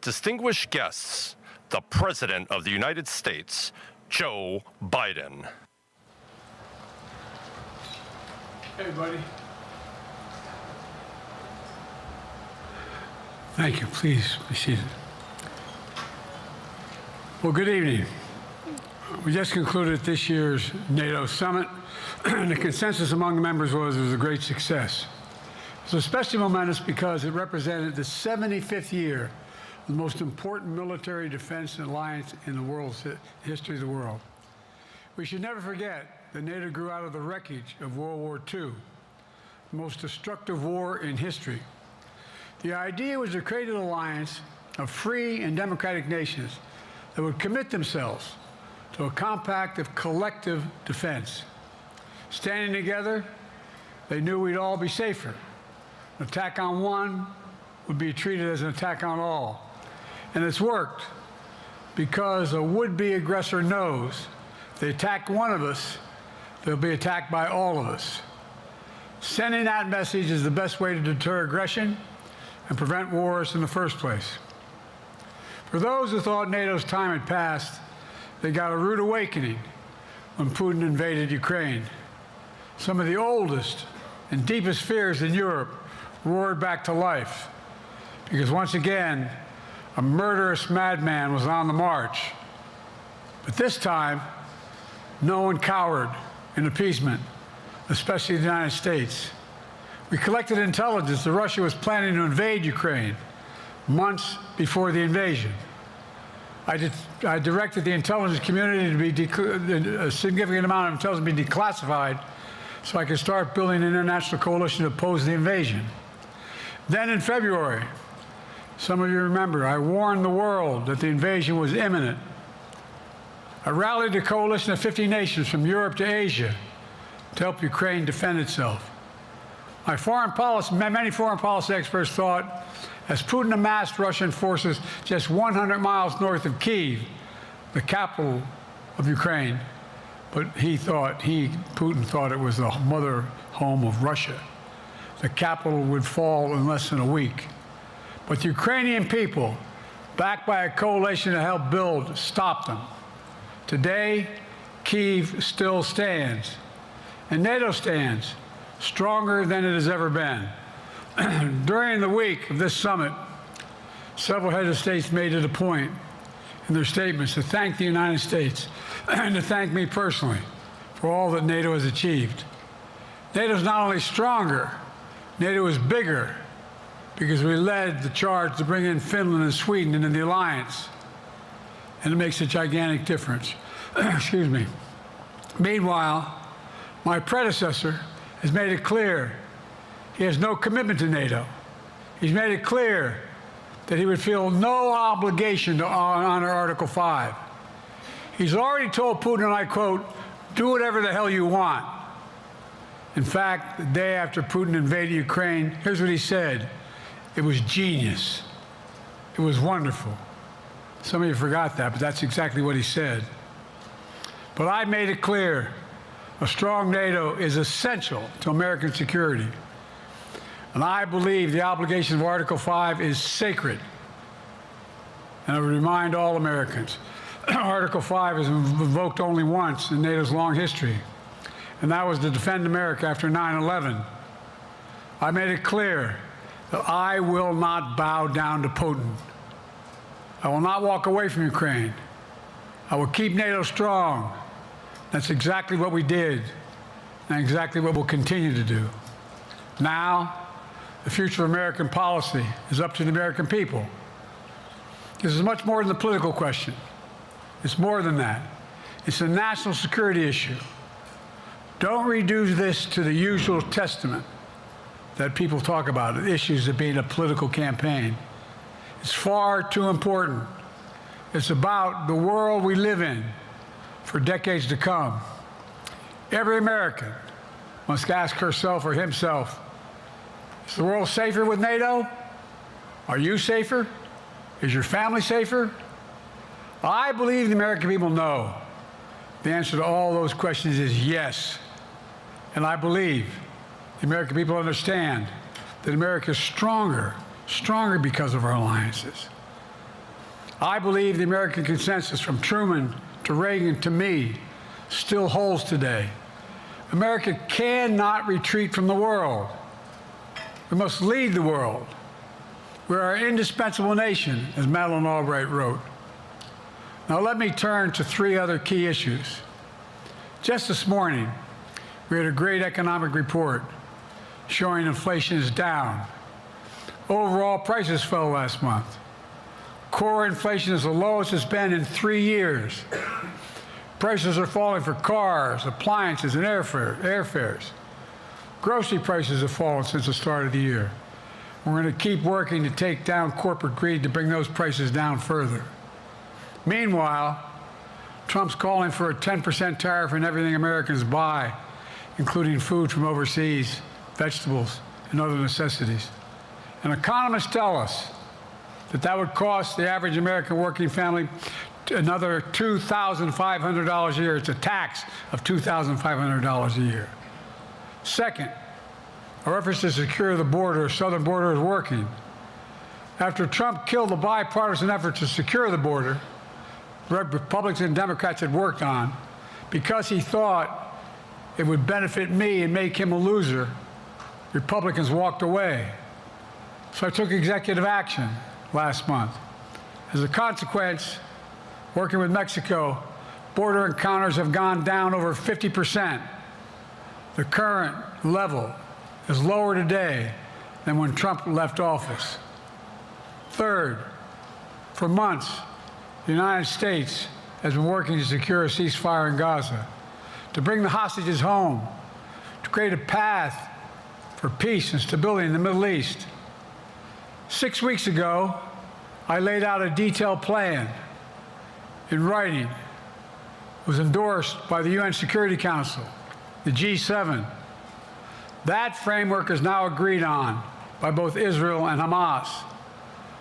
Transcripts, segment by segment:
Distinguished guests, the President of the United States, Joe Biden. Hey, buddy. Thank you. Please be seated. Well, good evening. We just concluded this year's NATO summit, and the consensus among the members was it was a great success. It was especially momentous because it represented the 75th year of the most important military defense alliance in the world's history of the world. We should never forget that NATO grew out of the wreckage of World War II, the most destructive war in history. The idea was to create an alliance of free and democratic nations that would commit themselves to a compact of collective defense. Standing together, they knew we'd all be safer. An attack on one would be treated as an attack on all. And it's worked because a would-be aggressor knows if they attack one of us, they'll be attacked by all of us. Sending that message is the best way to deter aggression and prevent wars in the first place. For those who thought NATO's time had passed, they got a rude awakening when Putin invaded Ukraine. Some of the oldest and deepest fears in Europe roared back to life because once again, a murderous madman was on the march. But this time, no one cowered in appeasement, especially the United States. We collected intelligence that Russia was planning to invade Ukraine months before the invasion. I directed the intelligence community to be a significant amount of intelligence be declassified so I could start building an international coalition to oppose the invasion. Then in February, some of you remember, I warned the world that the invasion was imminent. I rallied a coalition of 50 nations from Europe to Asia to help Ukraine defend itself. Many foreign policy experts thought, as Putin amassed Russian forces just 100 miles north of Kyiv, the capital of Ukraine, but Putin thought it was the mother home of Russia. The capital would fall in less than a week. But the Ukrainian people, backed by a coalition to help build, stopped them. Today, Kyiv still stands, and NATO stands stronger than it has ever been. During the week of this summit, several heads of states made it a point in their statements to thank the United States and to thank me personally for all that NATO has achieved. NATO is not only stronger, NATO is bigger because we led the charge to bring in Finland and Sweden into the alliance, and it makes a gigantic difference. Excuse me. Meanwhile, my predecessor has made it clear he has no commitment to NATO. He's made it clear that he would feel no obligation to honor Article 5. He's already told Putin, and I quote, "Do whatever the hell you want." In fact, the day after Putin invaded Ukraine, here's what he said. It was genius. It was wonderful. Some of you forgot that, but that's exactly what he said. But I made it clear, a strong NATO is essential to American security. And I believe the obligation of Article 5 is sacred. And I would remind all Americans, Article 5 is invoked only once in NATO's long history, and that was to defend America after 9/11. I made it clear that I will not bow down to Putin. I will not walk away from Ukraine. I will keep NATO strong. That's exactly what we did, and exactly what we'll continue to do. Now, the future of American policy is up to the American people. This is much more than a political question. It's more than that. It's a national security issue. Don't reduce this to the usual testament that people talk about, issues of being a political campaign. It's far too important. It's about the world we live in for decades to come. Every American must ask herself or himself, is the world safer with NATO? Are you safer? Is your family safer? I believe the American people know. The answer to all those questions is yes. And I believe the American people understand that America is stronger because of our alliances. I believe the American consensus from Truman to Reagan to me still holds today. America cannot retreat from the world. We must lead the world. We're an indispensable nation, as Madeleine Albright wrote. Now let me turn to three other key issues. Just this morning, we had a great economic report showing inflation is down. Overall prices fell last month. Core inflation is the lowest it's been in 3 years. Prices are falling for cars, appliances, and airfares. Grocery prices have fallen since the start of the year. We're going to keep working to take down corporate greed to bring those prices down further. Meanwhile, Trump's calling for a 10% tariff on everything Americans buy, including food from overseas, vegetables, and other necessities. And economists tell us that that would cost the average American working family another $2,500 a year. It's a tax of $2,500 a year. Second, our efforts to secure the border, southern border, is working. After Trump killed the bipartisan effort to secure the border, Republicans and Democrats had worked on, because he thought it would benefit me and make him a loser, Republicans walked away. So I took executive action last month. As a consequence, working with Mexico, border encounters have gone down over 50%. The current level is lower today than when Trump left office. Third, for months, the United States has been working to secure a ceasefire in Gaza, to bring the hostages home, to create a path for peace and stability in the Middle East. 6 weeks ago, I laid out a detailed plan in writing. It was endorsed by the UN Security Council, the G7. That framework is now agreed on by both Israel and Hamas.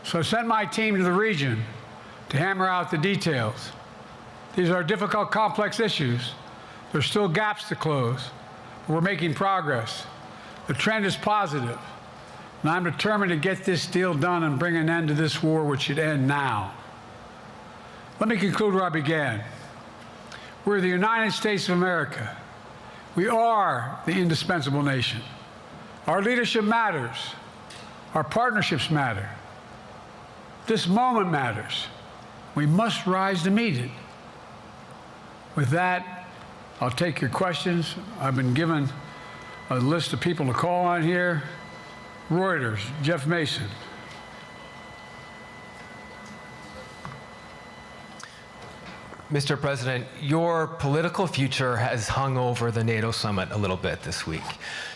So I sent my team to the region to hammer out the details. These are difficult, complex issues. There's still gaps to close, but we're making progress. The trend is positive, and I'm determined to get this deal done and bring an end to this war, which should end now. Let me conclude where I began. We're the United States of America. We are the indispensable nation. Our leadership matters. Our partnerships matter. This moment matters. We must rise to meet it. With that, I'll take your questions. I've been given a list of people to call on here. Reuters, Jeff Mason. Mr. President, your political future has hung over the NATO summit a little bit this week.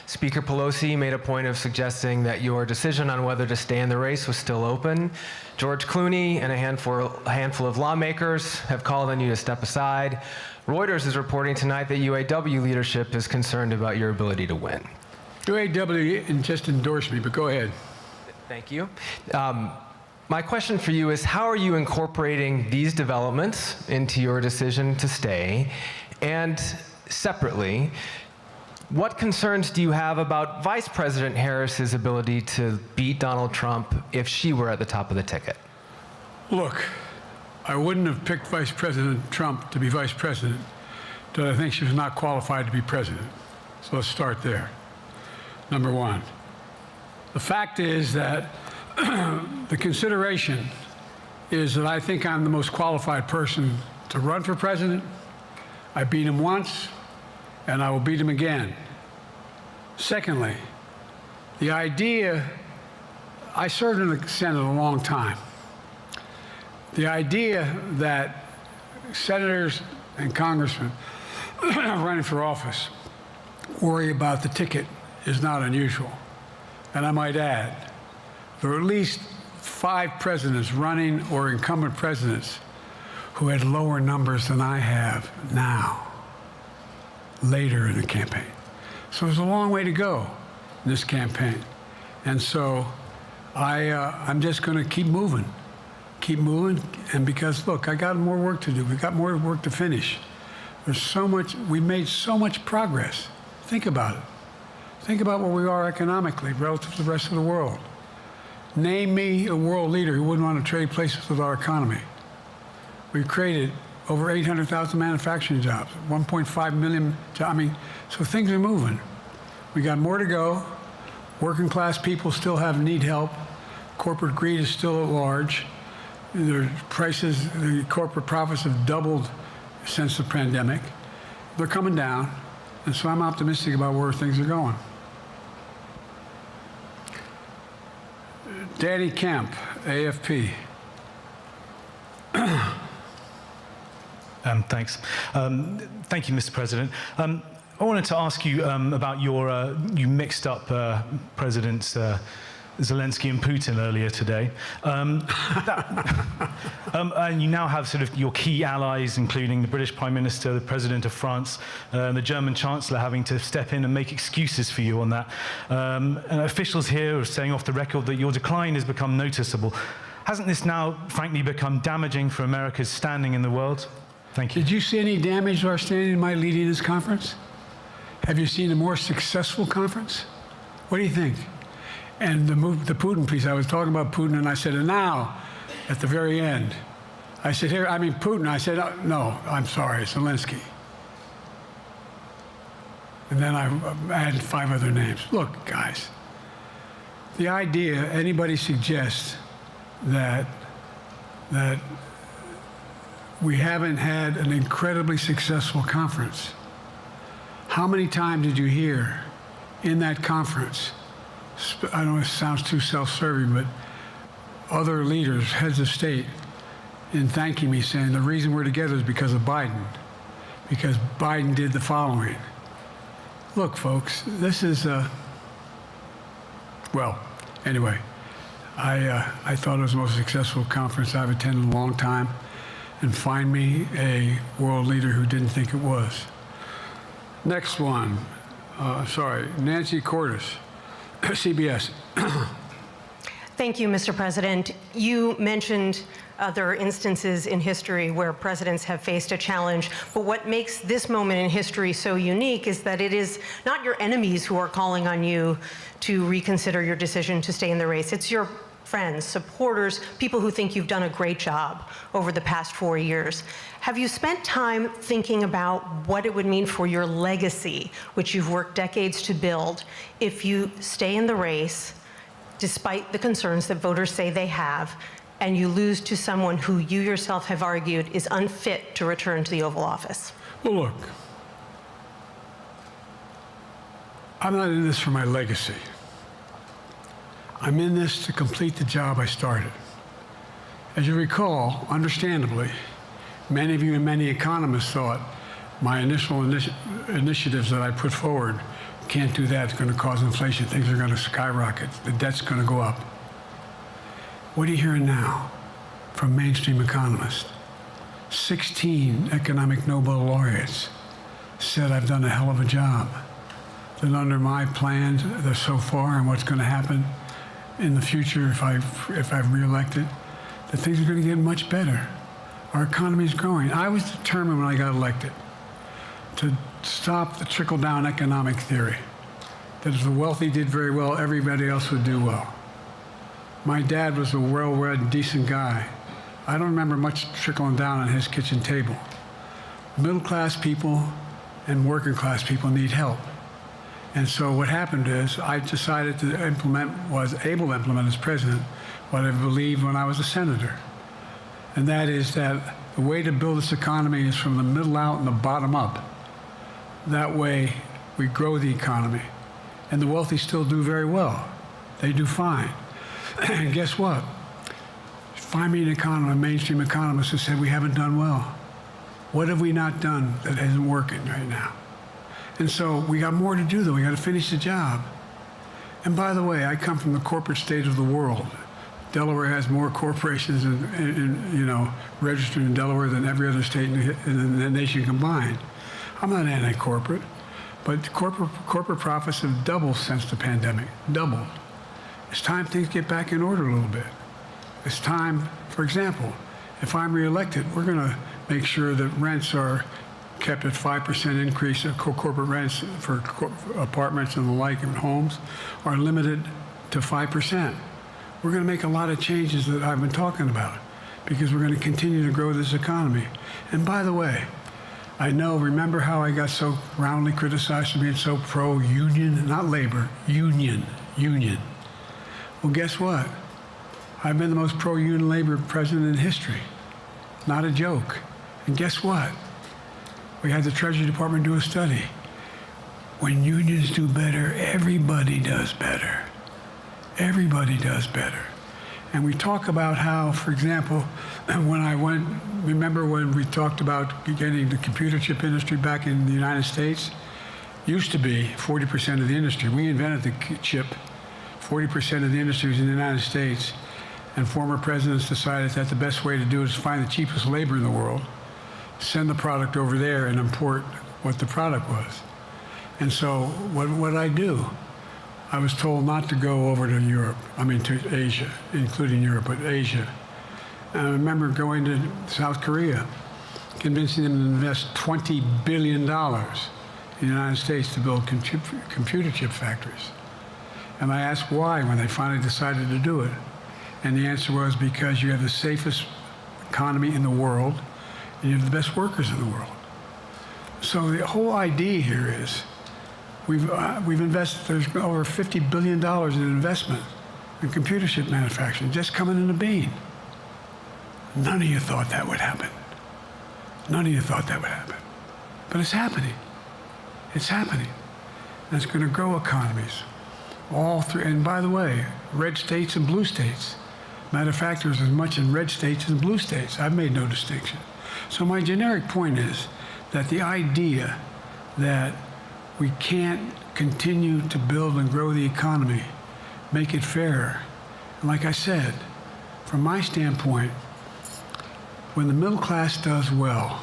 Speaker Pelosi made a point of suggesting that your decision on whether to stay in the race was still open. George Clooney and a handful of lawmakers have called on you to step aside. Reuters is reporting tonight that UAW leadership is concerned about your ability to win. UAW just endorsed me, but go ahead. Thank you. My question for you is, how are you incorporating these developments into your decision to stay? And separately, what concerns do you have about Vice President Harris's ability to beat Donald Trump if she were at the top of the ticket? Look, I wouldn't have picked Vice President Trump to be vice president, but I think she was not qualified to be president. So let's start there. Number one, the fact is that the consideration is that I think I'm the most qualified person to run for president. I beat him once, and I will beat him again. Secondly, the idea, I served in the Senate a long time. The idea that senators and congressmen running for office worry about the ticket is not unusual. And I might add, there are at least 5 presidents running or incumbent presidents who had lower numbers than I have now, later in the campaign. So there's a long way to go in this campaign. And so I'm just going to keep moving, and because, look, I got more work to do. We got more work to finish. There's so much, we made so much progress. Think about it. Think about where we are economically relative to the rest of the world. Name me a world leader who wouldn't want to trade places with our economy. We've created over 800,000 manufacturing jobs, 1.5 million jobs. So things are moving. We got more to go. Working class people still need help. Corporate greed is still at large. Their prices, the corporate profits have doubled since the pandemic. They're coming down, and so I'm optimistic about where things are going. Danny Kemp, AFP. Thanks. Thank you, Mr. President. I wanted to ask you about you mixed up Presidents Zelensky and Putin earlier today. And you now have sort of your key allies, including the British Prime Minister, the President of France, and the German Chancellor having to step in and make excuses for you on that. And officials here are saying off the record that your decline has become noticeable. Hasn't this now, frankly, become damaging for America's standing in the world? Thank you. Did you see any damage to our standing in my leading this conference? Have you seen a more successful conference? What do you think? And the Putin piece, I was talking about Putin, and I said, and now, at the very end, I said, Putin. I said, no, I'm sorry, it's Zelensky. And then I added 5 other names. Look, guys, the idea anybody suggests that we haven't had an incredibly successful conference. How many times did you hear in that conference, I don't know if it sounds too self-serving, but other leaders, heads of state, in thanking me, saying the reason we're together is because of Biden, because Biden did the following. Look, folks, this is, well, anyway, I thought it was the most successful conference I've attended in a long time, and find me a world leader who didn't think it was. Next one, Nancy Cordes. CBS. Thank you, Mr. President. You mentioned other instances in history where presidents have faced a challenge, but what makes this moment in history so unique is that it is not your enemies who are calling on you to reconsider your decision to stay in the race. It's your friends, supporters, people who think you've done a great job over the past 4 years. Have you spent time thinking about what it would mean for your legacy, which you've worked decades to build, if you stay in the race, despite the concerns that voters say they have, and you lose to someone who you yourself have argued is unfit to return to the Oval Office? Well, look, I'm not in this for my legacy. I'm in this to complete the job I started. As you recall, understandably, many of you and many economists thought my initial initiatives that I put forward, can't do that, it's going to cause inflation, things are going to skyrocket, the debt's going to go up. What are you hearing now from mainstream economists? 16 economic Nobel laureates said I've done a hell of a job. That under my plans so far and what's going to happen in the future if I'm reelected, that things are going to get much better. Our economy is growing. I was determined when I got elected to stop the trickle-down economic theory, that if the wealthy did very well, everybody else would do well. My dad was a well-read, decent guy. I don't remember much trickling down on his kitchen table. Middle-class people and working-class people need help. And so what happened is I decided to was able to implement as president what I believed when I was a senator. And that is that the way to build this economy is from the middle out and the bottom up. That way we grow the economy. And the wealthy still do very well. They do fine. And guess what? Find me an economist, a mainstream economist who said we haven't done well. What have we not done that isn't working right now? And so we got more to do, though. We got to finish the job. And by the way, I come from the corporate state of the world. Delaware has more corporations registered in Delaware than every other state in the nation combined. I'm not anti-corporate, but corporate profits have doubled since the pandemic, doubled. It's time things get back in order a little bit. It's time, for example, if I'm reelected, we're going to make sure that rents are kept at 5% increase of corporate rents for apartments and the like and homes are limited to 5%. we're going to make a lot of changes that I've been talking about because we're going to continue to grow this economy. And by the way, remember how I got so roundly criticized for being so pro-union, not labor, union. Well, guess what? I've been the most pro-union labor president in history. Not a joke. And guess what? We had the Treasury Department do a study. When unions do better, everybody does better. Everybody does better. And we talk about how, for example, remember when we talked about getting the computer chip industry back in the United States? Used to be 40% of the industry. We invented the chip. 40% of the industry was in the United States. And former presidents decided that the best way to do it is find the cheapest labor in the world, send the product over there, and import what the product was. And so what did I do? I was told not to go over to Europe, to Asia, including Europe, but Asia. And I remember going to South Korea, convincing them to invest $20 billion in the United States to build computer chip factories. And I asked why when they finally decided to do it. And the answer was because you have the safest economy in the world, and you have the best workers in the world. So the whole idea here is we've invested, there's over $50 billion in investment in computer chip manufacturing just coming in the bean. None of you thought that would happen. None of you thought that would happen. But it's happening. It's happening. And it's going to grow economies. All through, and by the way, red states and blue states. Matter of fact, there's as much in red states as in blue states. I've made no distinction. So my generic point is that the idea that we can't continue to build and grow the economy, make it fairer. And like I said, from my standpoint, when the middle class does well,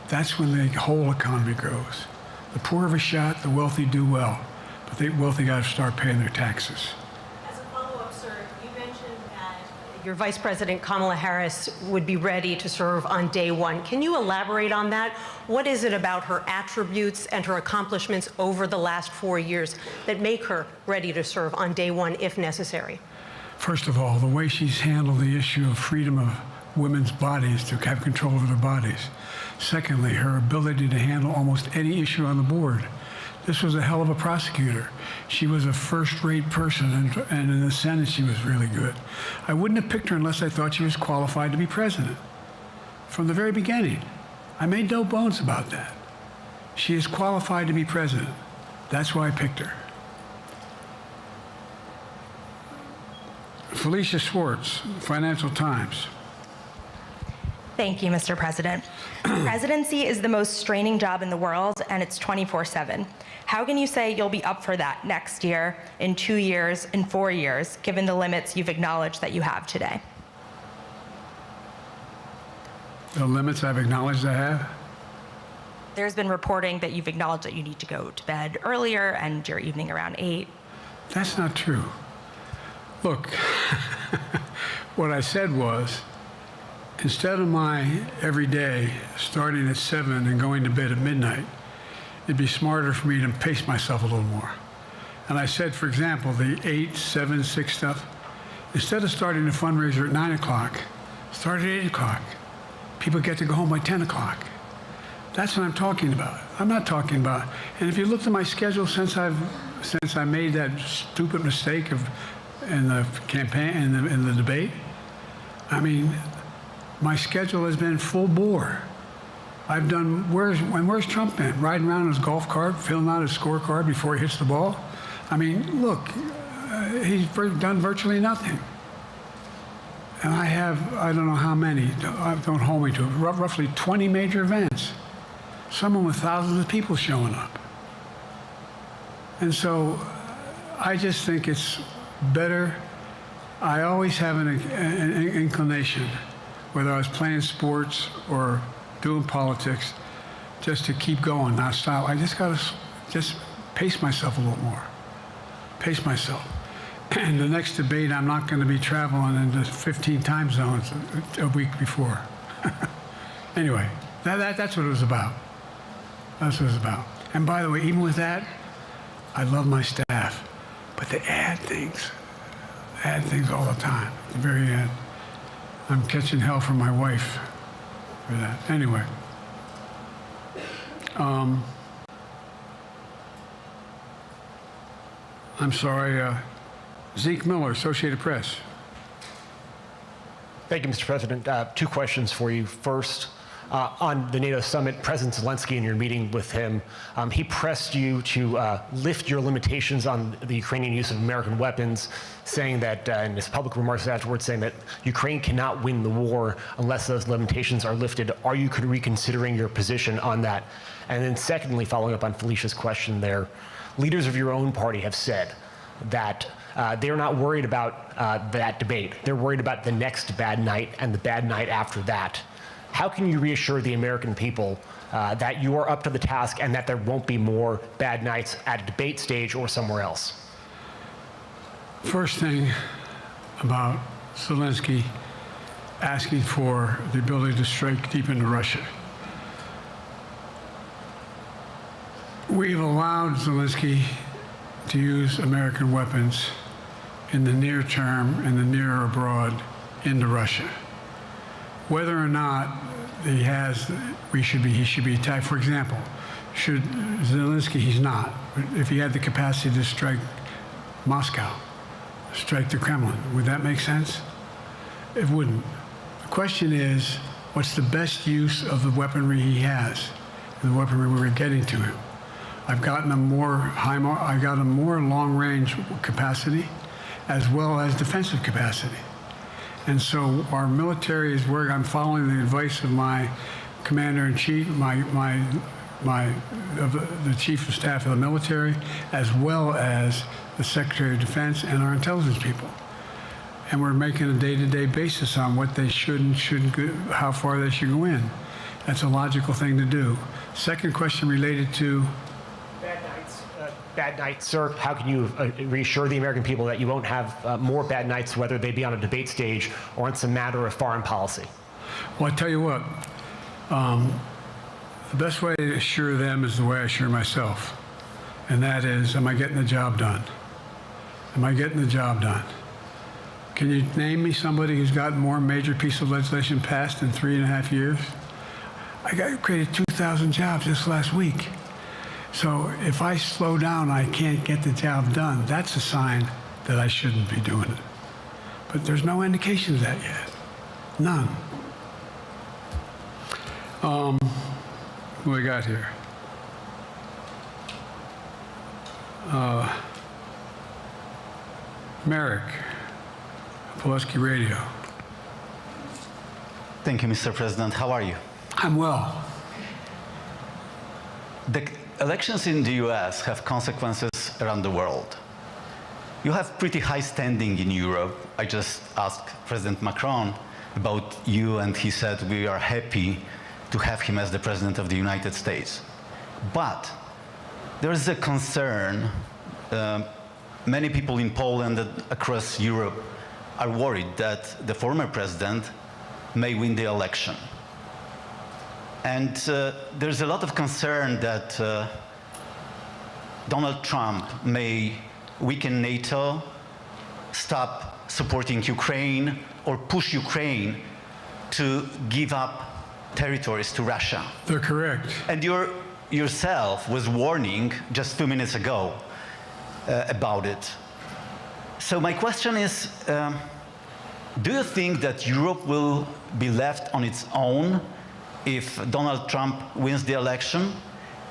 that's when the whole economy grows. The poor have a shot, the wealthy do well, but the wealthy got to start paying their taxes. As a follow-up, sir, you mentioned that your Vice President Kamala Harris would be ready to serve on day one. Can you elaborate on that? What is it about her attributes and her accomplishments over the last 4 years that make her ready to serve on day one if necessary? First of all, the way she's handled the issue of freedom of women's bodies to have control over their bodies. Secondly, her ability to handle almost any issue on the board. This was a hell of a prosecutor. She was a first-rate person, and in the Senate, she was really good. I wouldn't have picked her unless I thought she was qualified to be president. From the very beginning, I made no bones about that. She is qualified to be president. That's why I picked her. Felicia Schwartz, Financial Times. Thank you, Mr. President. Presidency is the most straining job in the world, and it's 24/7. How can you say you'll be up for that next year, in 2 years, in 4 years, given the limits you've acknowledged that you have today? The limits I've acknowledged I have? There's been reporting that you've acknowledged that you need to go to bed earlier and your evening around 8. That's not true. Look, what I said was, instead of my every day starting at 7 and going to bed at midnight, it'd be smarter for me to pace myself a little more. And I said, for example, the 8, 7, 6 stuff, instead of starting a fundraiser at 9 o'clock, start at 8 o'clock. People get to go home by 10 o'clock. That's what I'm talking about. I'm not talking about, and if you looked at my schedule since I made that stupid mistake in the campaign, in the debate, I mean, my schedule has been full bore. I've done, where's Trump been? Riding around in his golf cart, filling out his scorecard before he hits the ball? I mean, look, he's done virtually nothing. And I have, I don't know how many, don't hold me to it, roughly 20 major events. Some of them with thousands of people showing up. And so I just think it's better. I always have an inclination, whether I was playing sports or doing politics, just to keep going, not stop. I just got to just pace myself a little more. Pace myself. And the next debate, I'm not going to be traveling into 15 time zones a week before. Anyway, that's what it was about. That's what it was about. And by the way, even with that, I love my staff. But they add things. add things all the time at the very end. I'm catching hell from my wife for that. Anyway. I'm sorry, Zeke Miller, Associated Press. Thank you, Mr. President. Two questions for you. First, on the NATO summit, President Zelensky, in your meeting with him, he pressed you to lift your limitations on the Ukrainian use of American weapons, saying that, in his public remarks afterwards, saying that Ukraine cannot win the war unless those limitations are lifted. Are you reconsidering your position on that? And then secondly, following up on Felicia's question there, leaders of your own party have said that they're not worried about that debate. They're worried about the next bad night and the bad night after that. How can you reassure the American people that you are up to the task and that there won't be more bad nights at a debate stage or somewhere else? First thing about Zelensky asking for the ability to strike deep into Russia. We've allowed Zelensky to use American weapons in the near term, in the near or abroad, into Russia. Whether or not he should be attacked. For example, should Zelensky, he's not. If he had the capacity to strike Moscow, strike the Kremlin, would that make sense? It wouldn't. The question is, what's the best use of the weaponry he has, and the weaponry we're getting to him? I've gotten a more long-range capacity, as well as defensive capacity. And so our military is where I'm following the advice of my commander-in-chief, the chief of staff of the military, as well as the Secretary of Defense and our intelligence people. And we're making a day-to-day basis on what they should and shouldn't go, how far they should go in. That's a logical thing to do. Second question related to Bad nights, sir. How can you reassure the American people that you won't have more bad nights, whether they be on a debate stage or it's a matter of foreign policy? Well, I tell you what, the best way to assure them is the way I assure myself. And that is, am I getting the job done? Am I getting the job done? Can you name me somebody who's gotten more major piece of legislation passed in 3.5 years? I created 2,000 jobs just last week. So if I slow down, I can't get the job done. That's a sign that I shouldn't be doing it. But there's no indication of that yet. None. What do we got here? Merrick, Pulaski Radio. Thank you, Mr. President. How are you? I'm well. The elections in the US have consequences around the world. You have pretty high standing in Europe. I just asked President Macron about you, and he said we are happy to have him as the President of the United States. But there is a concern. Many people in Poland and across Europe are worried that the former president may win the election. And there's a lot of concern that Donald Trump may weaken NATO, stop supporting Ukraine, or push Ukraine to give up territories to Russia. They're correct. And yourself was warning just a few minutes ago about it. So my question is, do you think that Europe will be left on its own if Donald Trump wins the election?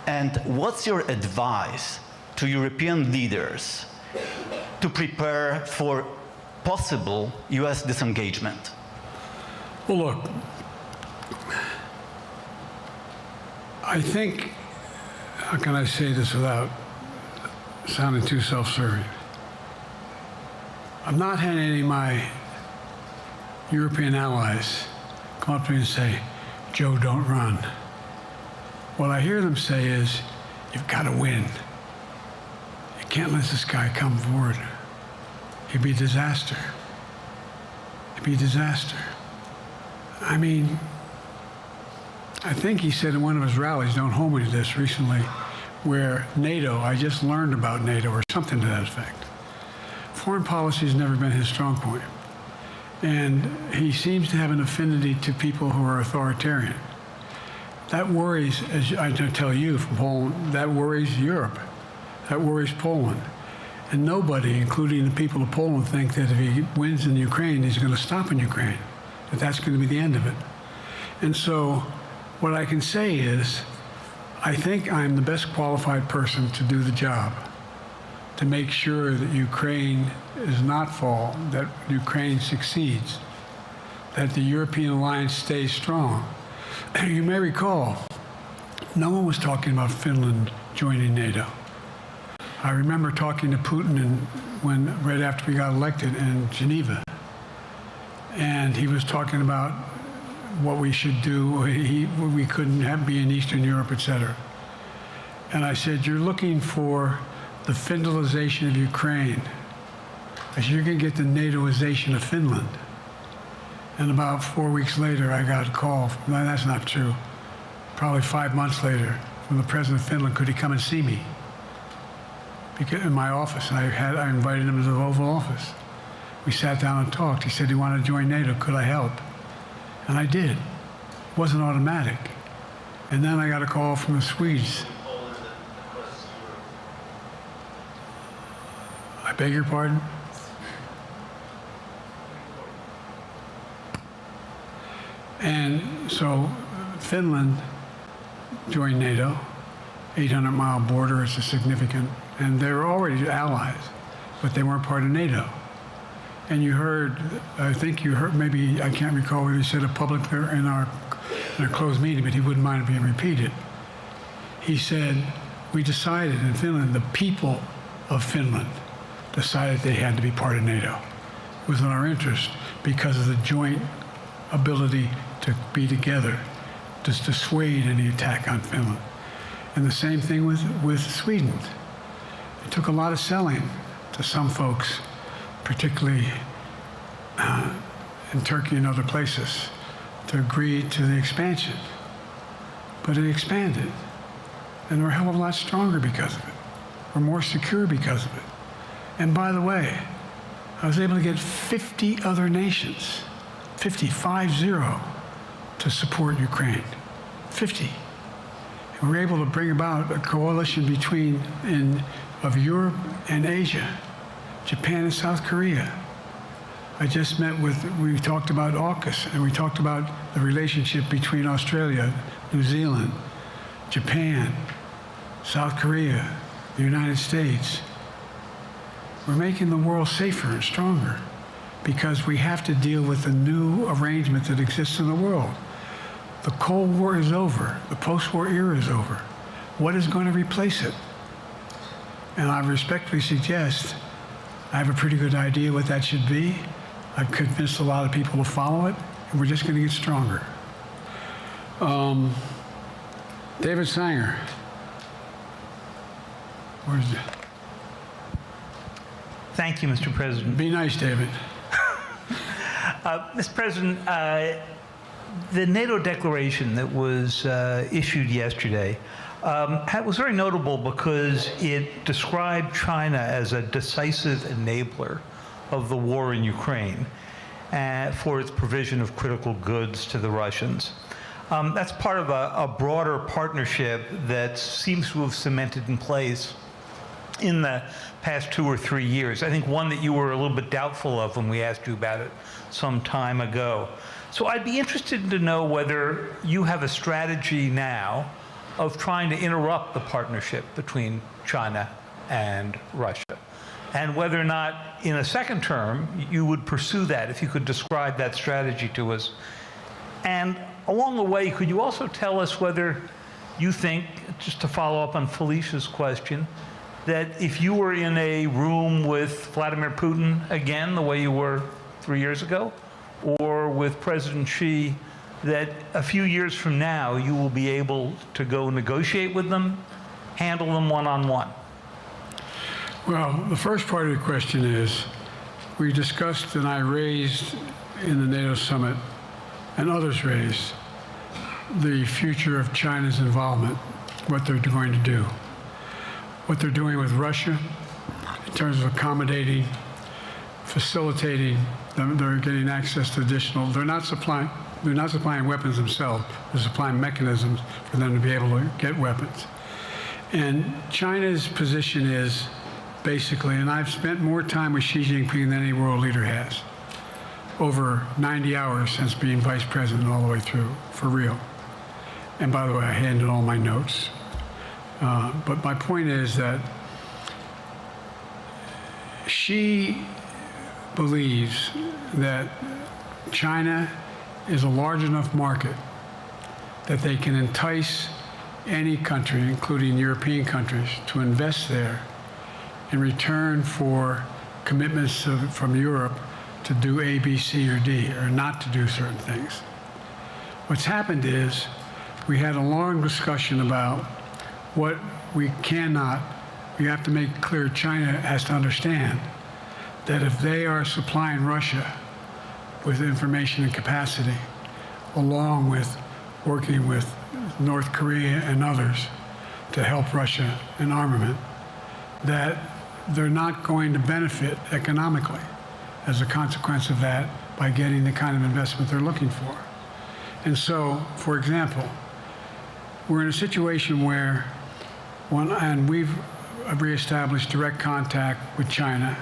And what's your advice to European leaders to prepare for possible US disengagement? Well, look, I think, how can I say this without sounding too self-serving? I'm not having any of my European allies come up to me and say, Joe, don't run. What I hear them say is, you've got to win. You can't let this guy come forward. He'd be a disaster. It'd be a disaster. I mean, I think he said in one of his rallies, don't hold me to this, recently, where NATO, I just learned about NATO, or something to that effect. foreign policy has never been his strong point. And he seems to have an affinity to people who are authoritarian. That worries, as I tell you from Poland, that worries Europe. That worries Poland. And nobody, including the people of Poland, think that if he wins in Ukraine, he's going to stop in Ukraine, that that's going to be the end of it. And so what I can say is, I think I'm the best qualified person to do the job, to make sure that Ukraine does not fall, that Ukraine succeeds, that the European alliance stays strong. You may recall, no one was talking about Finland joining NATO. I remember talking to Putin right after we got elected in Geneva, and he was talking about what we should do. We couldn't be in Eastern Europe, etc. And I said, you're looking for the Finlandization of Ukraine. I said, you're going to get the NATOization of Finland. And about 4 weeks later, I got a call. No, that's not true. Probably 5 months later, from the president of Finland, could he come and see me? In my office, and I invited him to the Oval Office. We sat down and talked. He said he wanted to join NATO. Could I help? And I did. It wasn't automatic. And then I got a call from the Swedes. I beg your pardon? And so Finland joined NATO. 800-mile border is a significant, and they were already allies, but they weren't part of NATO. And you heard, I think you heard, maybe I can't recall whether he said it publicly or in our closed meeting, but he wouldn't mind it being repeated. He said, we decided in Finland, the people of Finland decided they had to be part of NATO. It was in our interest because of the joint ability to be together, to dissuade any attack on Finland. And the same thing with Sweden. It took a lot of selling to some folks, particularly in Turkey and other places, to agree to the expansion. But it expanded. And we're a hell of a lot stronger because of it. We're more secure because of it. And by the way, I was able to get 50 other nations, 50, to support Ukraine. 50. And we were able to bring about a coalition of Europe and Asia, Japan and South Korea. I just met we talked about AUKUS, and we talked about the relationship between Australia, New Zealand, Japan, South Korea, the United States. We're making the world safer and stronger because we have to deal with the new arrangement that exists in the world. The Cold War is over. The post-war era is over. What is going to replace it? And I respectfully suggest I have a pretty good idea what that should be. I've convinced a lot of people to follow it, and we're just going to get stronger. David Sanger. Where's it? Thank you, Mr. President. Be nice, David. Mr. President, the NATO declaration that was issued yesterday was very notable because it described China as a decisive enabler of the war in Ukraine for its provision of critical goods to the Russians. That's part of a broader partnership that seems to have cemented in place in the past 2 or 3 years. I think one that you were a little bit doubtful of when we asked you about it some time ago. So I'd be interested to know whether you have a strategy now of trying to interrupt the partnership between China and Russia, and whether or not in a second term you would pursue that, if you could describe that strategy to us. And along the way, could you also tell us whether you think, just to follow up on Felicia's question, that if you were in a room with Vladimir Putin again, the way you were 3 years ago, or with President Xi, that a few years from now you will be able to go negotiate with them, handle them one-on-one? Well, the first part of the question is, we discussed and I raised in the NATO summit, and others raised, the future of China's involvement, what they're going to do. What they're doing with Russia in terms of accommodating facilitating them. They're getting access to additional. They're not supplying weapons themselves. They're supplying mechanisms for them to be able to get weapons. And China's position is basically, and I've spent more time with Xi Jinping than any world leader has, over 90 hours since being vice president all the way through, for real. And by the way, I handed all my notes. But my point is that Xi believes that China is a large enough market that they can entice any country, including European countries, to invest there in return for commitments from Europe to do A, B, C, or D, or not to do certain things. What's happened is we had a long discussion about what we have to make clear. China has to understand that if they are supplying Russia with information and capacity, along with working with North Korea and others to help Russia in armament, that they're not going to benefit economically as a consequence of that by getting the kind of investment they're looking for. And so, for example, we're in a situation where, and we've reestablished direct contact with China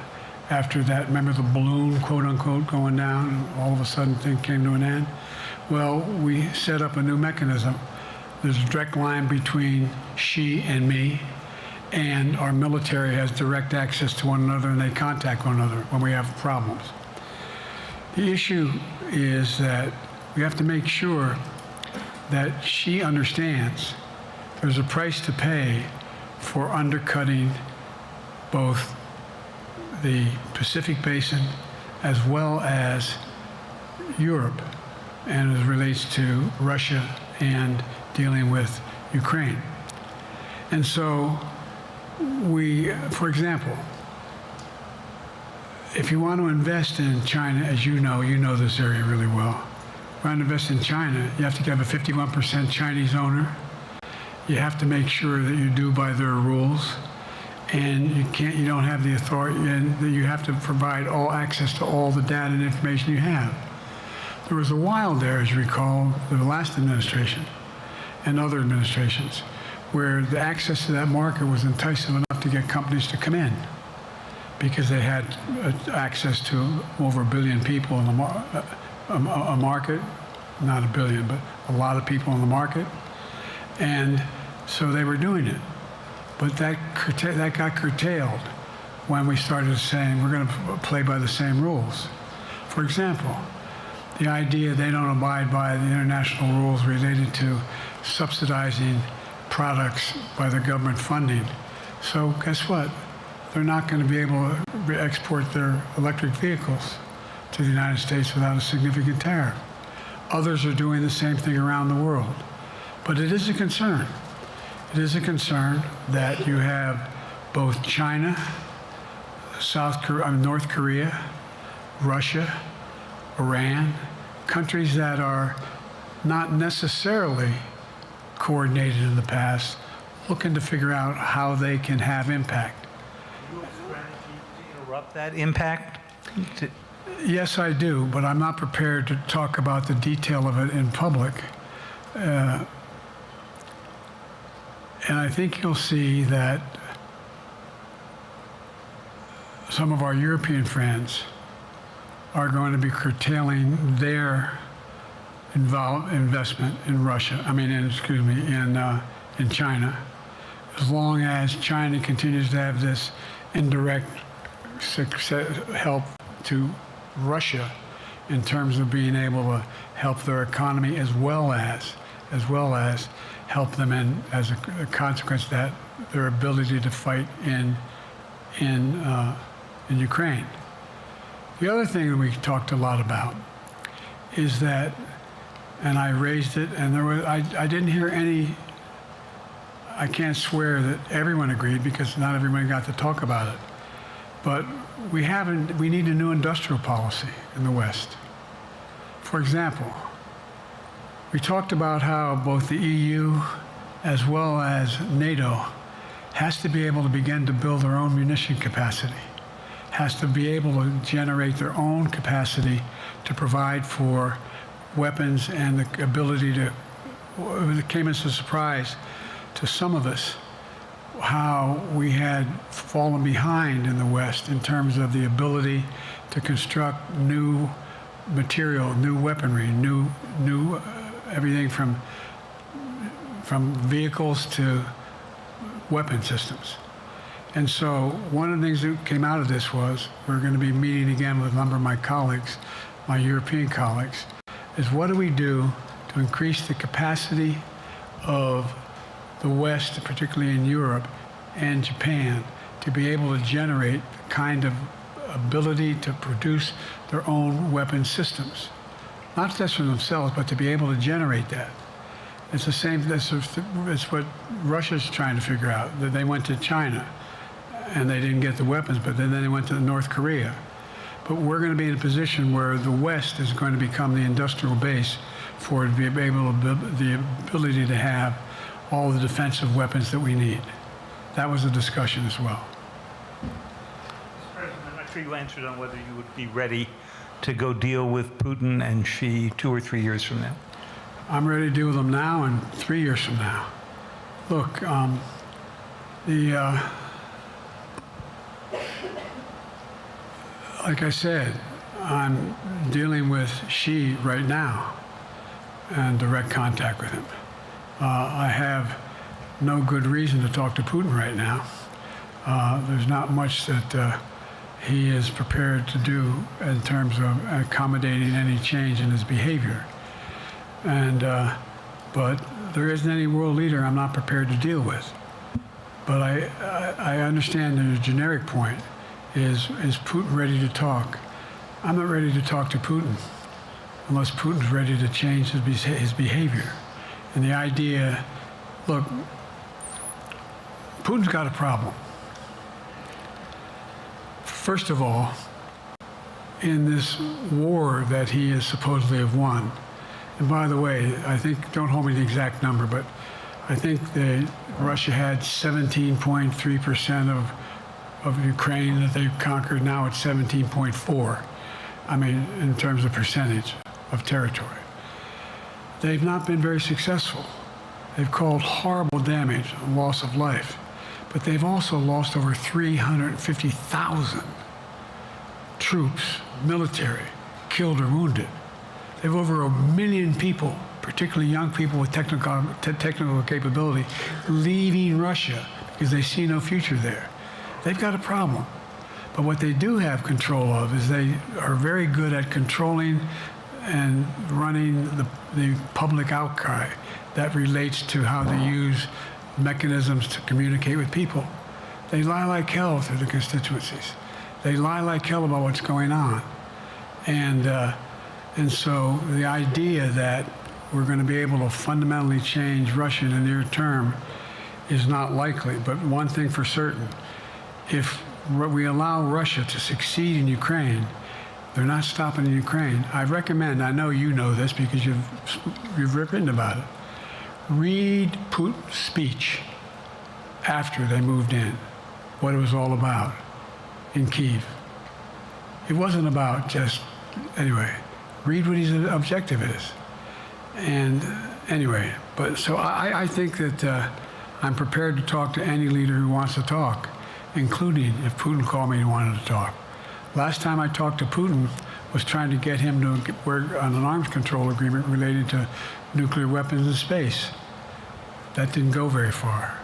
after that, remember the balloon, quote unquote, going down, and all of a sudden things came to an end? Well, we set up a new mechanism. There's a direct line between Xi and me, and our military has direct access to one another, and they contact one another when we have problems. The issue is that we have to make sure that Xi understands there's a price to pay for undercutting both the Pacific Basin as well as Europe, and as it relates to Russia and dealing with Ukraine. And so for example, if you want to invest in China, as you know this area really well. If you want to invest in China, you have to have a 51% Chinese owner. You have to make sure that you do by their rules, and you don't have the authority, and that you have to provide all access to all the data and information you have. There was a while there, as you recall, the last administration and other administrations, where the access to that market was enticing enough to get companies to come in because they had access to over 1 billion people in a market, not 1 billion, but a lot of people in the market. And so they were doing it. But that got curtailed when we started saying we're going to play by the same rules. For example, the idea they don't abide by the international rules related to subsidizing products by the government funding. So guess what? They're not going to be able to export their electric vehicles to the United States without a significant tariff. Others are doing the same thing around the world. But it is a concern. It is a concern that you have both China, North Korea, Russia, Iran, countries that are not necessarily coordinated in the past, looking to figure out how they can have impact. Do you have a strategy to interrupt that impact? Yes, I do, but I'm not prepared to talk about the detail of it in public. And I think you'll see that some of our European friends are going to be curtailing their investment in Russia. In China, as long as China continues to have this indirect help to Russia in terms of being able to help their economy as well as help them in, as a consequence of that, their ability to fight in Ukraine. The other thing that we talked a lot about is that, and I raised it, and I didn't hear any. I can't swear that everyone agreed because not everyone got to talk about it. But we need a new industrial policy in the West. For example, we talked about how both the EU as well as NATO has to be able to begin to build their own munition capacity has to be able to generate their own capacity to provide for weapons and the ability to, it came as a surprise to some of us how we had fallen behind in the West in terms of the ability to construct new material, new weaponry, new everything from vehicles to weapon systems. And so one of the things that came out of this was we're going to be meeting again with a number of my colleagues, my European colleagues, is what do we do to increase the capacity of the West, particularly in Europe and Japan, to be able to generate the kind of ability to produce their own weapon systems. Not just for themselves, but to be able to generate that. It's the same, it's what Russia's trying to figure out. That they went to China and they didn't get the weapons, but then they went to North Korea. But we're going to be in a position where the West is going to become the industrial base for to be able to, the ability to have all the defensive weapons that we need. That was a discussion as well. Mr. President, I'm not sure you answered on whether you would be ready to go deal with Putin and Xi 2 or 3 years from now. I'm ready to deal with them now and 3 years from now. Look, like I said, I'm dealing with Xi right now and direct contact with him. I have no good reason to talk to Putin right now. There's not much that he is prepared to do in terms of accommodating any change in his behavior. And, but there isn't any world leader I'm not prepared to deal with. But I understand the generic point is Putin ready to talk? I'm not ready to talk to Putin unless Putin's ready to change his behavior. And the idea, look, Putin's got a problem. First of all, in this war that he is supposedly have won, and by the way, I think, don't hold me to the exact number, but I think that Russia had 17.3% of Ukraine that they've conquered. Now it's 17.4. I mean, in terms of percentage of territory. They've not been very successful. They've caused horrible damage, loss of life, but they've also lost over 350,000 troops, military, killed or wounded. They have over 1 million people, particularly young people with technical capability, leaving Russia because they see no future there. They've got a problem. But what they do have control of is they are very good at controlling and running the public outcry that relates to how they use mechanisms to communicate with people. They lie like hell through the constituencies. They lie like hell about what's going on. And so the idea that we're going to be able to fundamentally change Russia in the near term is not likely. But one thing for certain, if we allow Russia to succeed in Ukraine, they're not stopping in Ukraine. I recommend, I know you know this because you've written about it, read Putin's speech after they moved in, what it was all about in Kyiv. It wasn't about just, anyway, read what his objective is. And anyway, but so I think that I'm prepared to talk to any leader who wants to talk, including if Putin called me and wanted to talk. Last time I talked to Putin was trying to get him to work on an arms control agreement related to nuclear weapons in space. That didn't go very far.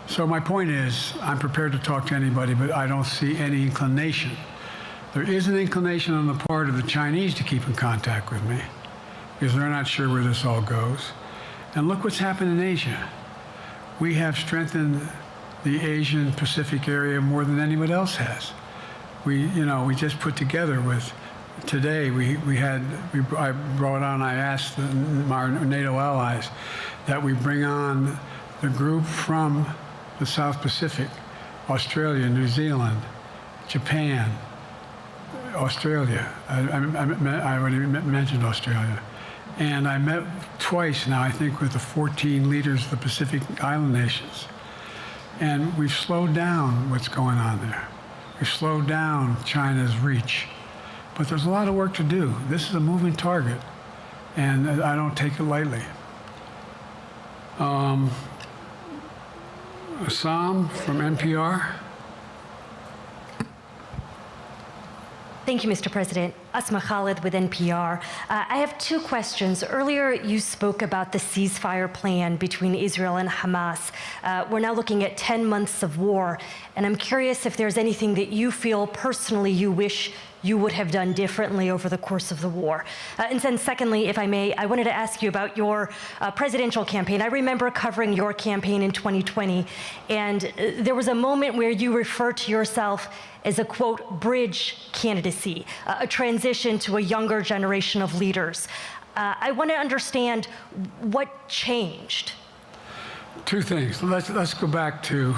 So my point is, I'm prepared to talk to anybody, but I don't see any inclination. There is an inclination on the part of the Chinese to keep in contact with me because they're not sure where this all goes. And look what's happened in Asia. We have strengthened the Asian Pacific area more than anyone else has. We just put together with, today I brought on, I asked our NATO allies that we bring on the group from the South Pacific, Australia, New Zealand, Japan, Australia. I already mentioned Australia. And I met twice now, I think, with the 14 leaders of the Pacific Island nations. And we've slowed down what's going on there. We've slowed down China's reach. But there's a lot of work to do. This is a moving target, and I don't take it lightly. Assam from NPR. Thank you, Mr. President. Asma Khalid with NPR. I have two questions. Earlier, you spoke about the ceasefire plan between Israel and Hamas. We're now looking at 10 months of war, and I'm curious if there's anything that you feel personally you wish you would have done differently over the course of the war. And then secondly, if I may, I wanted to ask you about your presidential campaign. I remember covering your campaign in 2020, and there was a moment where you referred to yourself as a, quote, bridge candidacy, a transition to a younger generation of leaders. I want to understand what changed. Two things. Let's go back to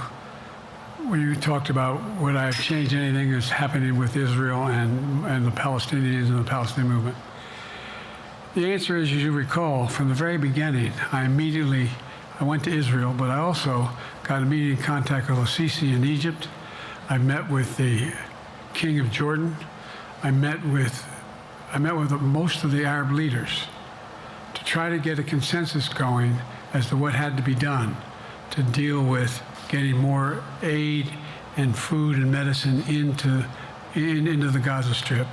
when you talked about would I have changed anything that's happening with Israel and the Palestinians and the Palestinian movement. The answer is, as you recall, from the very beginning, I went to Israel, but I also got immediate contact with al-Sisi in Egypt. I met with the King of Jordan. I met with most of the Arab leaders to try to get a consensus going as to what had to be done to deal with getting more aid and food and medicine into the Gaza Strip.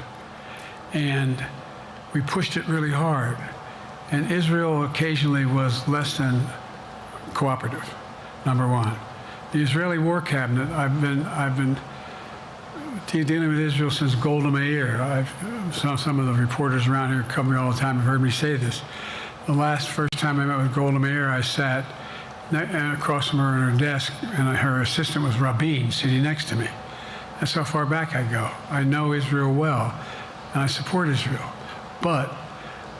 And we pushed it really hard. And Israel occasionally was less than cooperative, number one. The Israeli War Cabinet, I've been dealing with Israel since Golda Meir. Some of the reporters around here cover me all the time have heard me say this. The first time I met with Golda Meir, I sat across from her at her desk, and her assistant was Rabin sitting next to me. That's how far back I go. I know Israel well, and I support Israel. But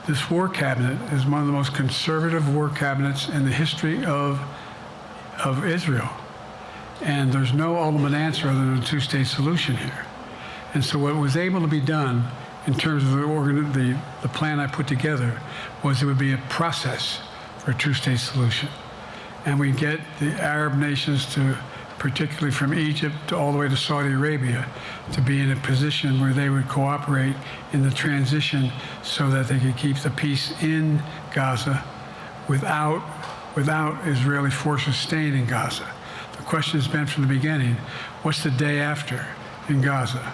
this war cabinet is one of the most conservative war cabinets in the history of Israel. And there's no ultimate answer other than a two-state solution here. And so what was able to be done in terms of the plan I put together was it would be a process for a two-state solution. And we get the Arab nations to, particularly from Egypt to all the way to Saudi Arabia, to be in a position where they would cooperate in the transition so that they could keep the peace in Gaza without Israeli forces staying in Gaza. The question has been from the beginning, what's the day after in Gaza?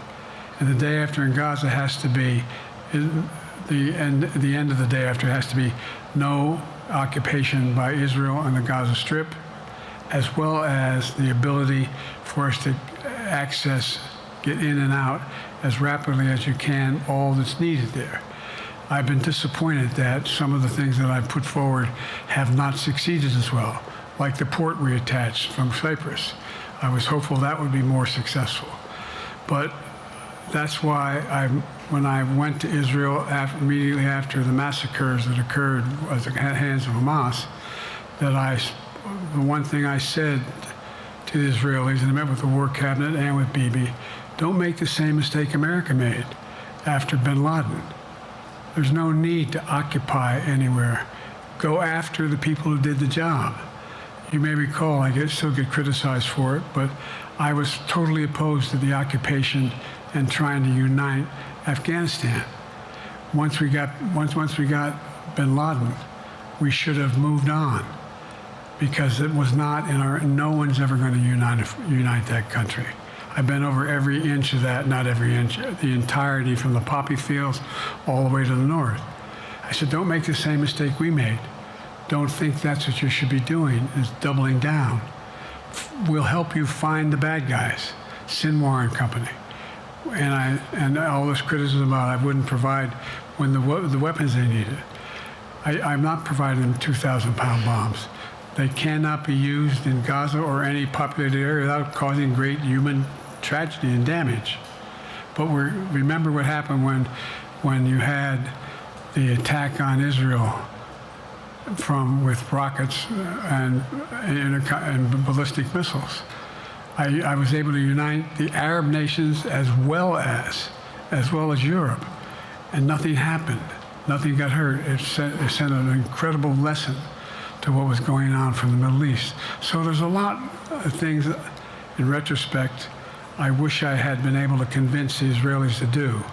And the day after in Gaza has to be, the end of the day after has to be no occupation by Israel on the Gaza Strip, as well as the ability for us to get in and out as rapidly as you can, all that's needed there. I've been disappointed that some of the things that I've put forward have not succeeded as well, like the port we attached from Cyprus. I was hopeful that would be more successful. But that's why when I went to Israel immediately after the massacres that occurred at the hands of Hamas, the one thing I said to the Israelis, and I met with the War Cabinet and with Bibi, don't make the same mistake America made after bin Laden. There's no need to occupy anywhere. Go after the people who did the job. You may recall, I still get criticized for it, but I was totally opposed to the occupation and trying to unite Afghanistan. Once we got bin Laden, we should have moved on, because it was not no one's ever going to unite that country. I've been over every inch of that, not every inch, the entirety from the poppy fields all the way to the north. I said, don't make the same mistake we made. Don't think that's what you should be doing, is doubling down. We'll help you find the bad guys, Sinwar and company. And all this criticism about I wouldn't provide when the weapons they needed. I'm not providing them 2,000-pound bombs. They cannot be used in Gaza or any populated area without causing great human tragedy and damage. But remember what happened when you had the attack on Israel with rockets and ballistic missiles. I was able to unite the Arab nations as well as Europe, and nothing happened. Nothing got hurt. It sent an incredible lesson to what was going on from the Middle East. So there's a lot of things, in retrospect, I wish I had been able to convince the Israelis to do.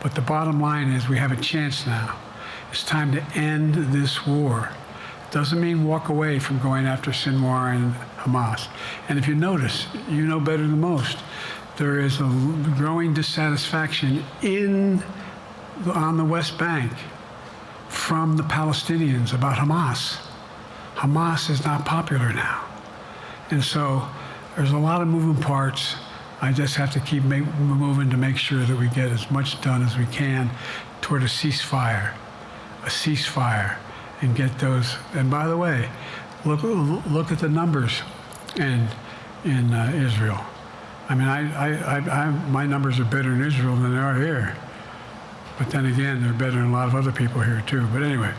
But the bottom line is we have a chance now. It's time to end this war. Doesn't mean walk away from going after Sinwar and Hamas. And if you notice, you know better than most, there is a growing dissatisfaction on the West Bank from the Palestinians about Hamas. Hamas is not popular now. And so there's a lot of moving parts. I just have to keep moving to make sure that we get as much done as we can toward a ceasefire, and get those. And by the way, look at the numbers in Israel. I mean, my numbers are better in Israel than they are here. But then again, they're better than a lot of other people here too. But anyway.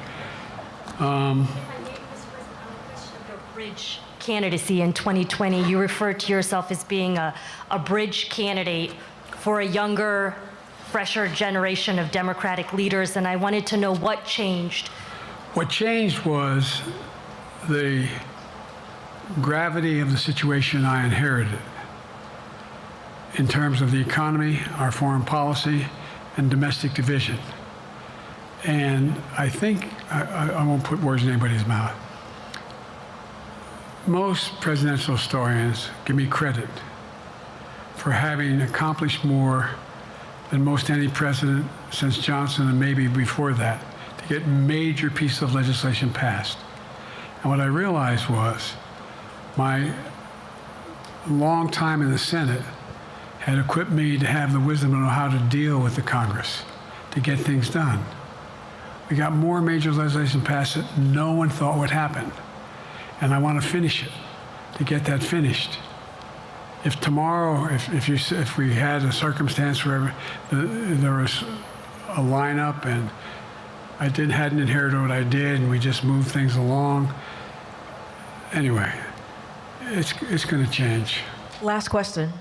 Bridge candidacy in 2020, you referred to yourself as being a bridge candidate for a younger, fresher generation of Democratic leaders, and I wanted to know what changed. What changed was the gravity of the situation I inherited in terms of the economy, our foreign policy, and domestic division. And I think, I won't put words in anybody's mouth. Most presidential historians give me credit for having accomplished more than most any president since Johnson and maybe before that to get major pieces of legislation passed. And what I realized was my long time in the Senate had equipped me to have the wisdom to know how to deal with the Congress to get things done. We got more major legislation passed that no one thought would happen. And I want to finish it, to get that finished. If tomorrow, if we had a circumstance where there was a lineup and I hadn't inherited what I did and we just moved things along, anyway, it's going to change. Last question.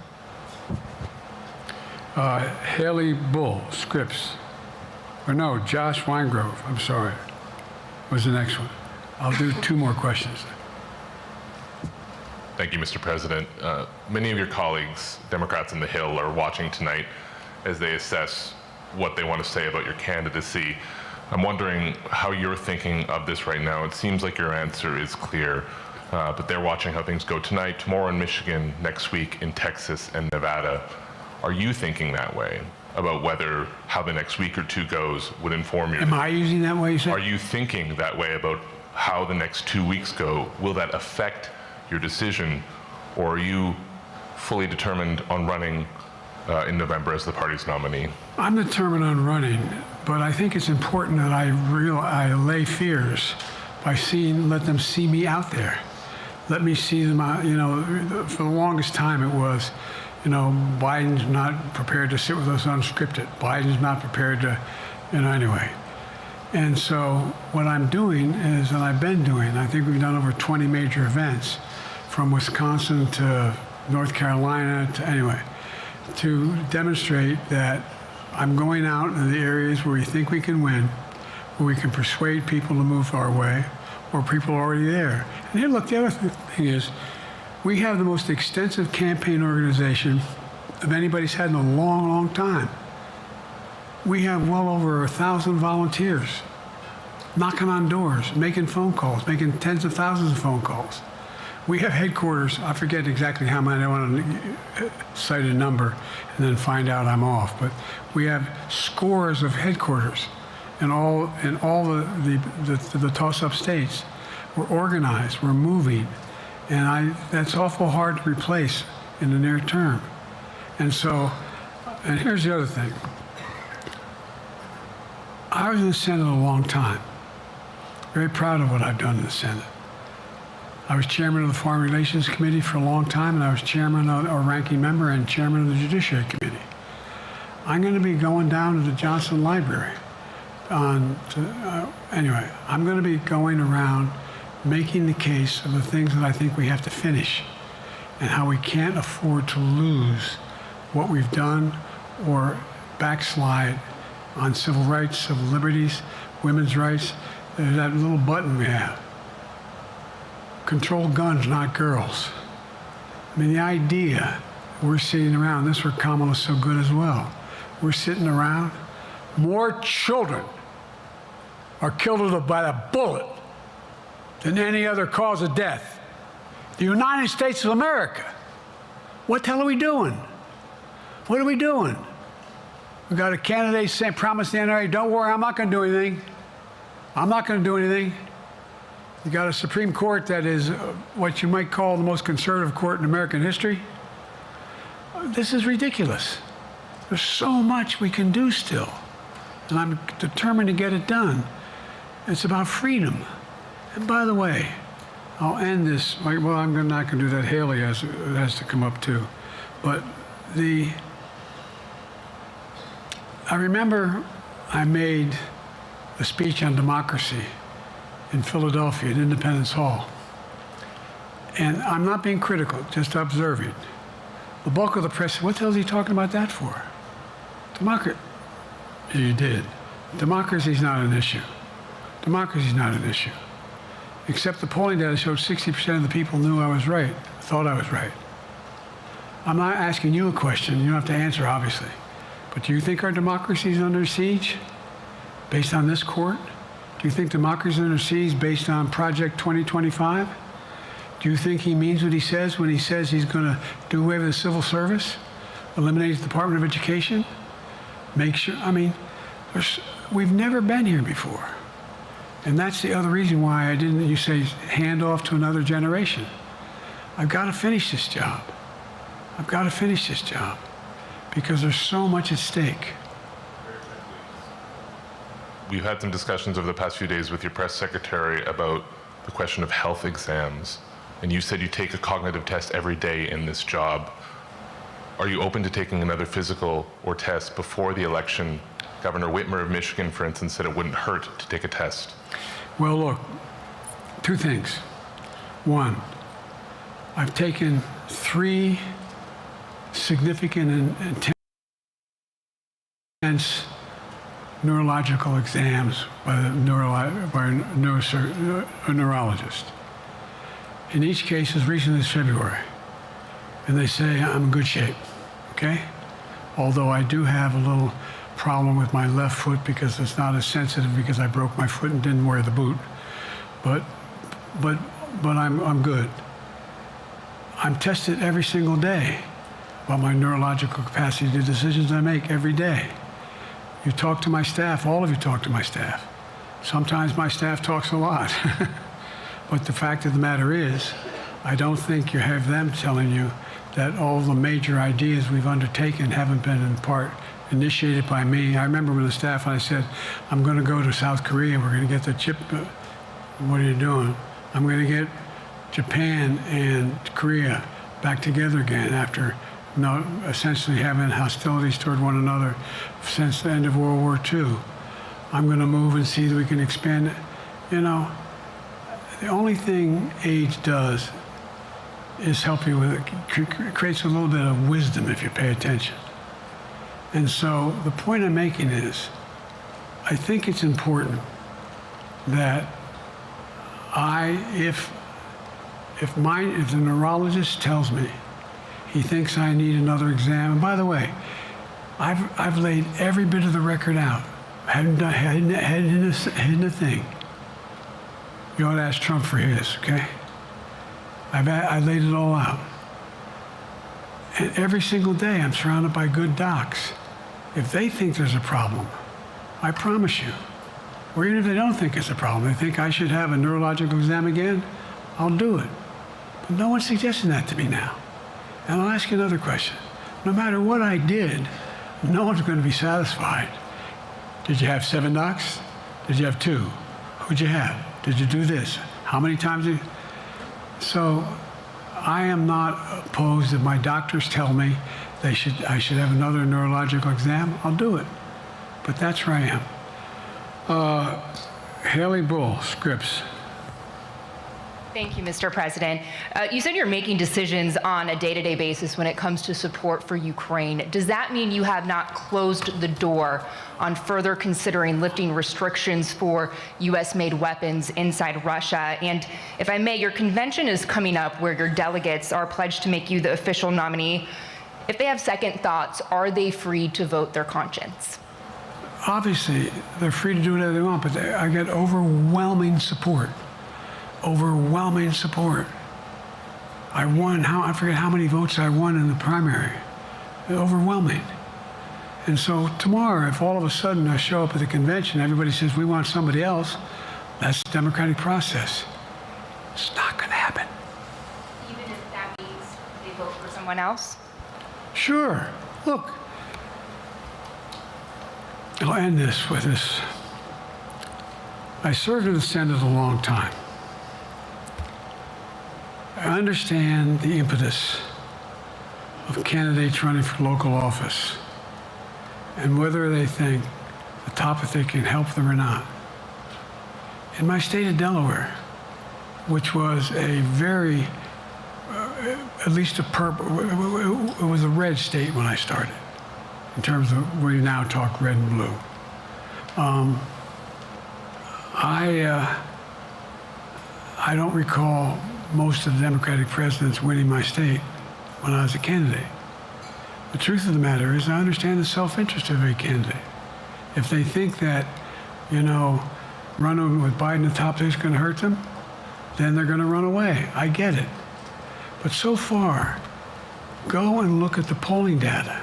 Haley Bull, Scripps. Or no, Josh Weingrove, I'm sorry, was the next one. I'll do 2 more questions. Thank you, Mr. President. Many of your colleagues, Democrats on the Hill, are watching tonight as they assess what they want to say about your candidacy. I'm wondering how you're thinking of this right now. It seems like your answer is clear, but they're watching how things go tonight, tomorrow in Michigan, next week in Texas and Nevada. Are you thinking that way about how the next week or 2 goes would inform your... Am I using that way, you said? Are you thinking that way about how the next 2 weeks go? Will that affect your decision, or are you fully determined on running in November as the party's nominee? I'm determined on running, but I think it's important that I allay fears by let them see me out there. Let me see them out, for the longest time it was, Biden's not prepared to sit with us unscripted. Biden's not prepared to, anyway. And so what I'm doing is, and I've been doing, I think we've done over 20 major events, from Wisconsin to North Carolina to demonstrate that I'm going out in the areas where we think we can win, where we can persuade people to move our way, or people are already there. And here, look, the other thing is, we have the most extensive campaign organization of anybody's had in a long, long time. We have well over 1,000 volunteers knocking on doors, making phone calls, making tens of thousands of phone calls. We have headquarters, I forget exactly how many, I don't want to cite a number and then find out I'm off, but we have scores of headquarters in all the toss-up states. We're organized, we're moving, and that's awful hard to replace in the near term. And so, and here's the other thing. I was in the Senate a long time. Very proud of what I've done in the Senate. I was chairman of the Foreign Relations Committee for a long time, and I was chairman or ranking member and chairman of the Judiciary Committee. I'm going to be going down to the Johnson Library. Anyway, I'm going to be going around making the case of the things that I think we have to finish and how we can't afford to lose what we've done or backslide on civil rights, civil liberties, women's rights. There's that little button we have. Control guns, not girls. I mean, the idea We're sitting around. This is where Kamala's so good as well. We're sitting around. More children are killed by a bullet than any other cause of death. The United States of America. What the hell are we doing? What are we doing? We got a candidate saying, promised the NRA, don't worry, I'm not going to do anything. I'm not going to do anything. You got a Supreme Court that is what you might call the most conservative court in American history. This is ridiculous. There's so much we can do still, and I'm determined to get it done. It's about freedom. And by the way, I'll end this. Well, I'm not going to do that. Haley has to come up too. But I remember I made a speech on democracy in Philadelphia at Independence Hall. And I'm not being critical, just observing. The bulk of the press said, what the hell is he talking about that for? Democracy. You did. Democracy's not an issue. Democracy's not an issue. Except the polling data showed 60% of the people knew I was right, thought I was right. I'm not asking you a question. You don't have to answer, obviously. But do you think our democracy is under siege based on this court? Do you think democracy is under siege based on Project 2025? Do you think he means what he says when he says he's going to do away with the civil service, eliminate the Department of Education, make sure, I mean, we've never been here before. And that's the other reason why you say hand off to another generation. I've got to finish this job. I've got to finish this job because there's so much at stake. We've had some discussions over the past few days with your press secretary about the question of health exams. And you said you take a cognitive test every day in this job. Are you open to taking another physical or test before the election? Governor Whitmer of Michigan, for instance, said it wouldn't hurt to take a test. Well, look, two things. One, I've taken 3 significant and intense neurological exams by a neurologist. In each case, as recently as February. And they say I'm in good shape, okay? Although I do have a little problem with my left foot because it's not as sensitive because I broke my foot and didn't wear the boot. But I'm good. I'm tested every single day about my neurological capacity to do decisions I make every day. You talk to my staff, all of you talk to my staff. Sometimes my staff talks a lot. But the fact of the matter is, I don't think you have them telling you that all the major ideas we've undertaken haven't been in part initiated by me. I remember when the staff and I said, I'm going to go to South Korea, we're going to get the chip. What are you doing? I'm going to get Japan and Korea back together again after essentially having hostilities toward one another since the end of World War II. I'm going to move and see that we can expand it. You know, the only thing age does is help you with it. Creates a little bit of wisdom if you pay attention. And so the point I'm making is, I think it's important that if the neurologist tells me he thinks I need another exam, and by the way, I've laid every bit of the record out. Hadn't hidden a thing. You ought to ask Trump for his, okay? I laid it all out. And every single day I'm surrounded by good docs. If they think there's a problem, I promise you, or even if they don't think it's a problem, they think I should have a neurological exam again, I'll do it. But no one's suggesting that to me now. And I'll ask you another question. No matter what I did, no one's going to be satisfied. Did you have 7 docs? Did you have 2? Who'd you have? Did you do this? How many times did you? So I am not opposed if my doctors tell me I should have another neurological exam, I'll do it. But that's where I am. Haley Bull, Scripps. Thank you, Mr. President. You said you're making decisions on a day-to-day basis when it comes to support for Ukraine. Does that mean you have not closed the door on further considering lifting restrictions for U.S.-made weapons inside Russia? And if I may, your convention is coming up where your delegates are pledged to make you the official nominee If they have second thoughts, are they free to vote their conscience? Obviously, they're free to do whatever they want, but I get overwhelming support. Overwhelming support. I won, I forget how many votes I won in the primary. Overwhelming. And so tomorrow, if all of a sudden I show up at the convention, everybody says, we want somebody else, that's the democratic process. It's not going to happen. Even if that means they vote for someone else? Sure. Look, I'll end this with this. I served in the Senate a long time. I understand the impetus of candidates running for local office and whether they think the top if they can help them or not. In my state of Delaware, which was a very, at least a purple, it was a red state when I started, in terms of we now talk red and blue. I don't recall most of the Democratic presidents winning my state when I was a candidate. The truth of the matter is I understand the self-interest of every candidate. If they think that, running with Biden at the top is going to hurt them, then they're going to run away. I get it. But so far, go and look at the polling data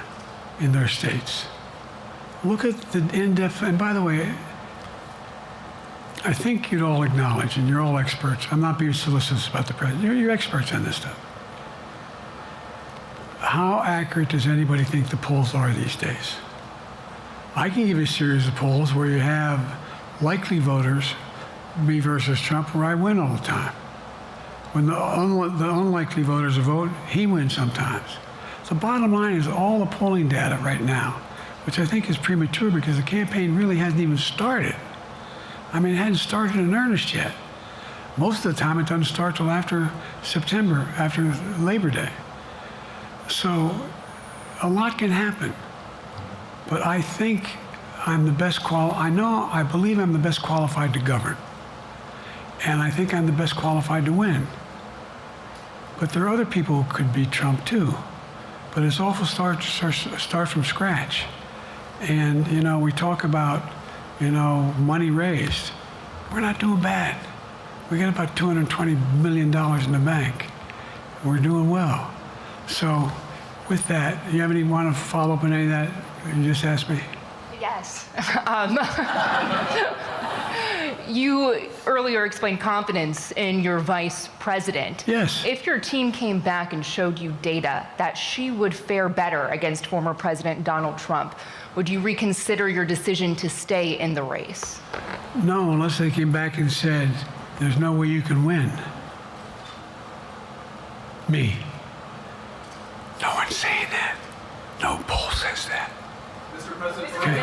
in their states. Look at the in-depth, and by the way, I think you'd all acknowledge, and you're all experts, I'm not being solicitous about the president, you're experts on this stuff. How accurate does anybody think the polls are these days? I can give you a series of polls where you have likely voters, me versus Trump, where I win all the time. When the unlikely voters vote, he wins sometimes. The bottom line is all the polling data right now, which I think is premature because the campaign really hasn't even started. I mean, it hadn't started in earnest yet. Most of the time, it doesn't start till after September, after Labor Day. So a lot can happen. But I think I'm the best I believe I'm the best qualified to govern. And I think I'm the best qualified to win. But there are other people who could beat Trump too. But it's awful start from scratch. And, we talk about, money raised. We're not doing bad. We got about $220 million in the bank. We're doing well. So with that, you have want to follow up on any of that you just asked me? Yes. You earlier explained confidence in your vice president. Yes. If your team came back and showed you data that she would fare better against former President Donald Trump, would you reconsider your decision to stay in the race? No, unless they came back and said, there's no way you can win. Me. No one's saying that. No poll says that. Mr. President, Okay.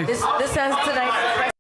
Thanks. This ends tonight's